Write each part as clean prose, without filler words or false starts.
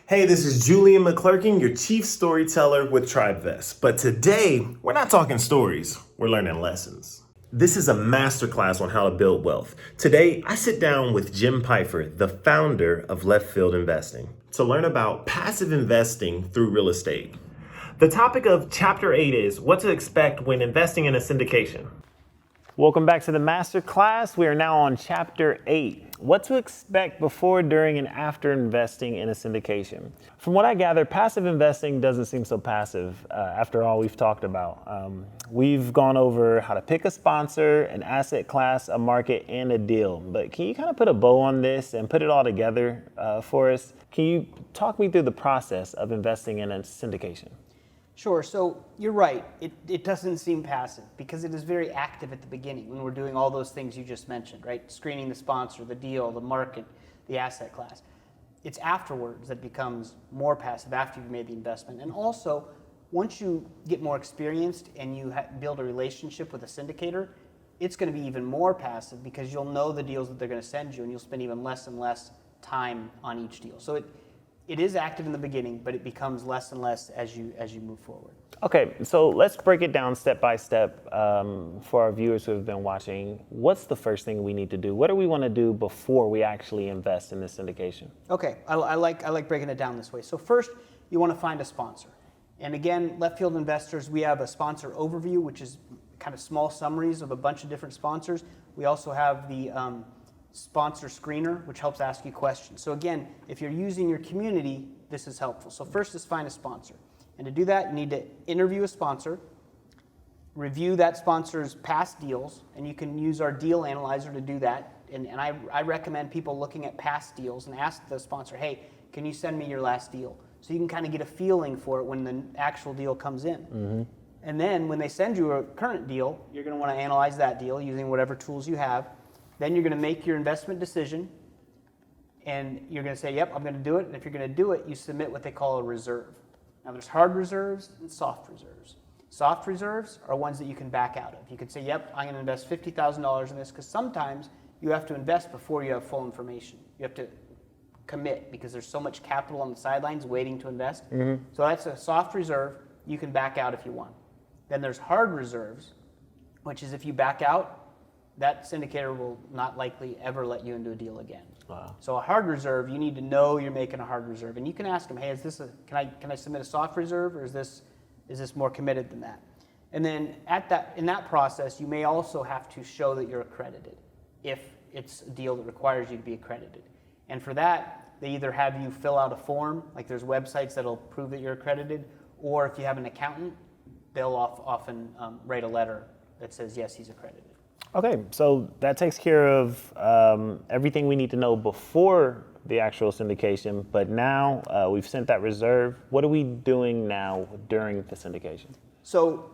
Hey, this is Julian McClurkin, your chief storyteller with Tribevest. But today, we're not talking stories, we're learning lessons. This is a masterclass on how to build wealth. Today, I sit down with Jim Pfeiffer, the founder of Left Field Investing, to learn about passive investing through real estate. The topic of Chapter 8 is what to expect when investing in a syndication. Welcome back to the Masterclass. We are now on Chapter 8. What to expect before, during, and after investing in a syndication. From what I gather, passive investing doesn't seem so passive after all we've talked about. We've gone over how to pick a sponsor, an asset class, a market, and a deal. But can you kind of put a bow on this and put it all together for us? Can you talk me through the process of investing in a syndication? Sure. So you're right. It doesn't seem passive because it is very active at the beginning when we're doing all those things you just mentioned, right? Screening the sponsor, the deal, the market, the asset class. It's afterwards that becomes more passive after you've made the investment. And also, once you get more experienced and you build a relationship with a syndicator, it's going to be even more passive because you'll know the deals that they're going to send you and you'll spend even less and less time on each deal. So it is active in the beginning, but it becomes less and less as you move forward. Okay, so let's break it down step by step for our viewers who have been watching. What's the first thing we need to do? What do we want to do before we actually invest in this syndication? Okay, I like breaking it down this way. So first, you want to find a sponsor. And again, Left Field Investors, we have a sponsor overview, which is kind of small summaries of a bunch of different sponsors. We also have the sponsor screener, which helps ask you questions. So again, if you're using your community, this is helpful. So first is find a sponsor. And to do that, you need to interview a sponsor, review that sponsor's past deals, and you can use our deal analyzer to do that. And I recommend people looking at past deals and ask the sponsor, hey, can you send me your last deal? So you can kind of get a feeling for it when the actual deal comes in. Mm-hmm. And then when they send you a current deal, you're going to want to analyze that deal using whatever tools you have. Then you're going to make your investment decision, and you're going to say, yep, I'm going to do it. And if you're going to do it, you submit what they call a reserve. Now, there's hard reserves and soft reserves. Soft reserves are ones that you can back out of. You could say, yep, I'm going to invest $50,000 in this, because sometimes you have to invest before you have full information. You have to commit because there's so much capital on the sidelines waiting to invest. Mm-hmm. So that's a soft reserve. You can back out if you want. Then there's hard reserves, which is if you back out, that syndicator will not likely ever let you into a deal again. Wow. So a hard reserve, you need to know you're making a hard reserve, and you can ask them, hey, is this can I submit a soft reserve, or is this more committed than that? And then in that process, you may also have to show that you're accredited if it's a deal that requires you to be accredited. And for that, they either have you fill out a form, like there's websites that'll prove that you're accredited, or if you have an accountant, they'll often write a letter that says yes, he's accredited. Okay, so that takes care of everything we need to know before the actual syndication, but now we've sent that reserve. What are we doing now during the syndication? So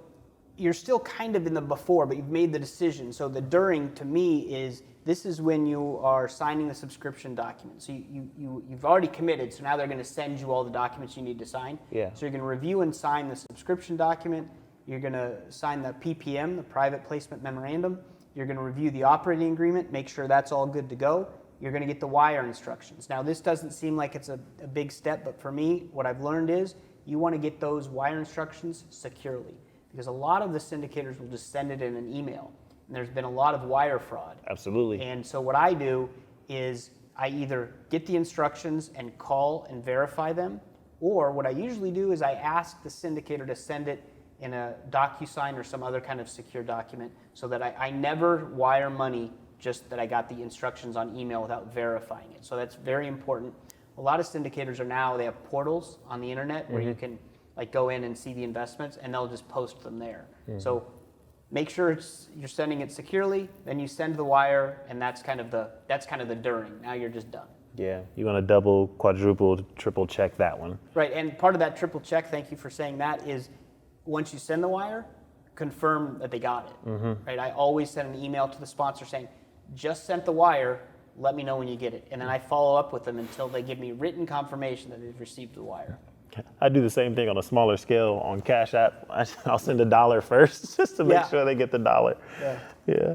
you're still kind of in the before, but you've made the decision. So the during, to me, this is when you are signing the subscription document. So you've already committed, so now they're going to send you all the documents you need to sign. Yeah. So you're going to review and sign the subscription document. You're going to sign the PPM, the private placement memorandum. You're going to review the operating agreement, make sure that's all good to go. You're going to get the wire instructions. Now, this doesn't seem like it's a big step, but for me, what I've learned is you want to get those wire instructions securely, because a lot of the syndicators will just send it in an email, and there's been a lot of wire fraud. Absolutely. And so what I do is I either get the instructions and call and verify them, or what I usually do is I ask the syndicator to send it in a DocuSign or some other kind of secure document, so that I never wire money just that I got the instructions on email without verifying it. So that's very important. A lot of syndicators they have portals on the internet where you can go in and see the investments, and they'll just post them there. Mm-hmm. So make sure you're sending it securely, then you send the wire, and that's kind of the during. Now you're just done. Yeah, you want to double, quadruple, triple check that one. Right, and part of that triple check, thank you for saying that, is once you send the wire, confirm that they got it. Mm-hmm. Right? I always send an email to the sponsor saying, just sent the wire, let me know when you get it. And then I follow up with them until they give me written confirmation that they've received the wire. I do the same thing on a smaller scale on Cash App. I'll send $1 first just to make sure they get the $1. Yeah.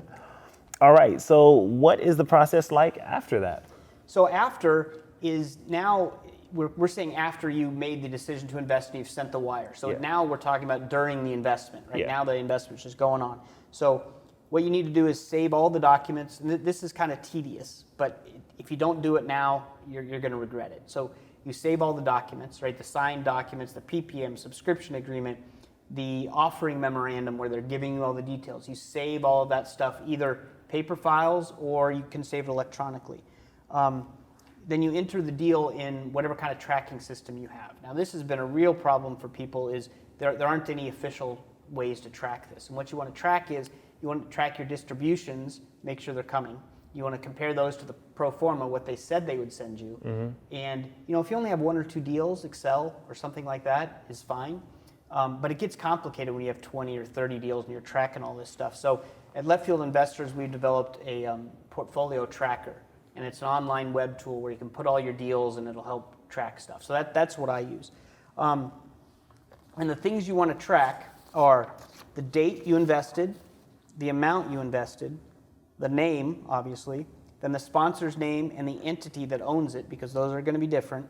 All right, so what is the process like after that? So after is now we're saying after you made the decision to invest and you've sent the wire. So now we're talking about during the investment. Right now the investment's just going on. So what you need to do is save all the documents. And this is kind of tedious, but if you don't do it now, you're going to regret it. So you save all the documents, right? The signed documents, the PPM, subscription agreement, the offering memorandum where they're giving you all the details. You save all of that stuff, either paper files or you can save it electronically. Then you enter the deal in whatever kind of tracking system you have. Now this has been a real problem for people is there aren't any official ways to track this. And what you want to track is you want to track your distributions, make sure they're coming. You want to compare those to the pro forma, what they said they would send you. And if you only have 1 or 2 deals, Excel or something like that is fine. But it gets complicated when you have 20 or 30 deals and you're tracking all this stuff. So at Left Field Investors, we've developed a portfolio tracker. And it's an online web tool where you can put all your deals and it'll help track stuff. So that's what I use. And the things you want to track are the date you invested, the amount you invested, the name, obviously, then the sponsor's name and the entity that owns it, because those are going to be different.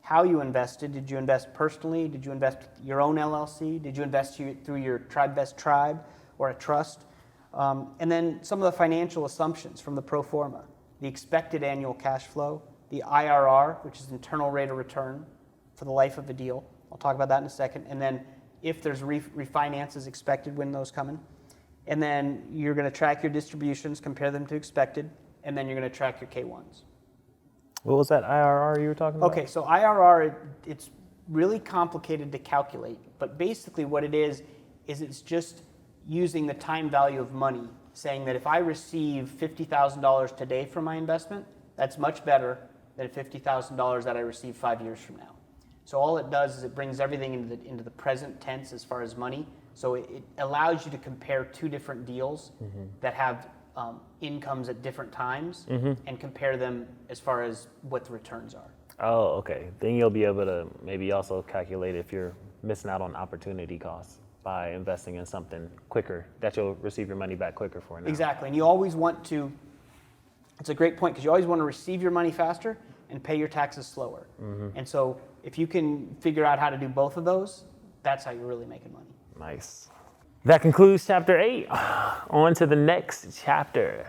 How you invested. Did you invest personally? Did you invest your own LLC? Did you invest through your Tribevest tribe or a trust? And then some of the financial assumptions from the pro forma. The expected annual cash flow, the IRR, which is internal rate of return for the life of the deal. I'll talk about that in a second. And then if there's refinances expected, when those come in. And then you're going to track your distributions, compare them to expected, and then you're going to track your K1s. What was that IRR you were talking about? Okay, so IRR, it's really complicated to calculate, but basically what it is it's just using the time value of money, saying that if I receive $50,000 today from my investment, that's much better than $50,000 that I receive 5 years from now. So all it does is it brings everything into the present tense as far as money. So it allows you to compare 2 different deals that have incomes at different times and compare them as far as what the returns are. Oh, okay. Then you'll be able to maybe also calculate if you're missing out on opportunity costs by investing in something quicker, that you'll receive your money back quicker for now. Exactly, and you always want to, it's a great point, because you always want to receive your money faster and pay your taxes slower. And so if you can figure out how to do both of those, that's how you're really making money. Nice. That concludes chapter 8. On to the next chapter.